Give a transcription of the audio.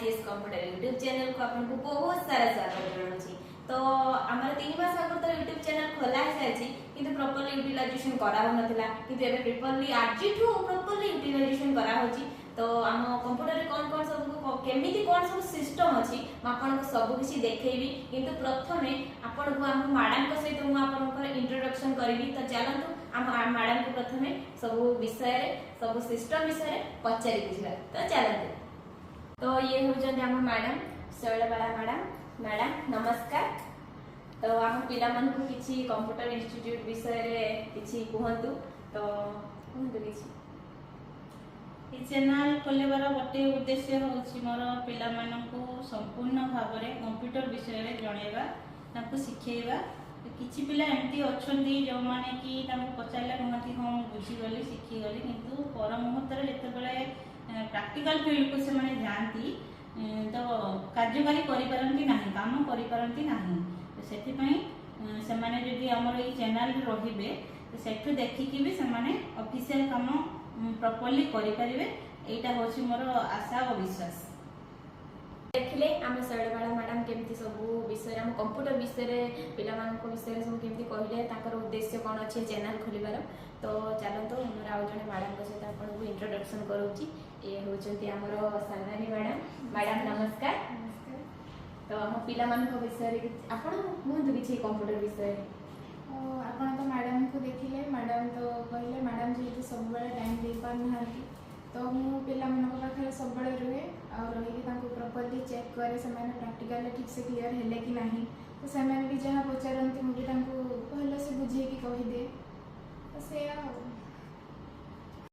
ICS computer YouTube channel को आपको बहुत सारा स्वागत जनाऊँ। तो आमर 3 मास आगर तो यूट्यूब चैनल खोला है किंतु प्रॉपर्ली यूटिलाइजेशन करा हो नथिला किंतु एबे प्रॉपर्ली आजिठू प्रॉपर्ली यूटिलाइजेशन करा होची। तो आम कंप्यूटर रे कोन सब केमिति कोन सब सिस्टम अछि म आपन को सब किछि देखैबी किंतु प्रथमे आपन को हम मैडम को सहित हम आपन को इंट्रोडक्शन करबी। तो चलंतु हम मैडम को प्रथमे सब विषय रे सब सिस्टम विषय रे पचारि बुझिबा। तो चलंतु तो ये होजन हम मैडम शैलबाला मैडम नमस्कार। तो आम पिला मन को किछि कंप्यूटर इंस्टीट्यूट विषय रे किछि कहंतु। तो कहंतु किछि चैनल खोलबार गोटे उद्देश्य होछि मोर पिला मानकु संपूर्ण भाव में कंप्यूटर विषय रे जणेबा ताकू सिखेबा। किछि पिला एमती अछंती जो माने कि ताकू पचारला कहती हां बुझी गली सिखी गली किंतु पर मुहूर्त रे जते बेले प्रैक्टिकल फील्ड को से माने जानती तो कार्यकारी करि परंती नाही काम करि परंती नाही। सेति पई से माने जदी हमर ई चैनल रहिबे तो सेठु देखि कि भी से माने ऑफिशियल काम प्रॉपर्ली करि परिबे। एटा होछि मोर आशा और विश्वास। देखले आम शैलबाला मैडम केमती सब विषय हम कंप्यूटर विषय रे पिला मान को विषय रे सब केमती कहले ताकर उद्देश्य कोन अछि चैनल खोलिबार। तो चलंतु हमर आउ जने मैडम को सहित आपन को इंट्रोडक्शन करूची। ए होचंती हमर सानानी मैडम नमस्कार। तो हम पिला मान को विषय रे आपन कहंतु किछि कंप्यूटर विषय रे। आपण तो मैडम को देखिले मैडम तो कहले मैडम जी सब बड़े टाइम दे पार नांती तो मु पिला मन को पाखरे सब बड़े रुहे और रही कि तांको प्रॉपर्ली चेक करे से माने प्रैक्टिकल ठीक से क्लियर हेले कि नाही। तो से माने भी जहां पचारंती मु भी तांको पहले से बुझे कि कहि दे। तो से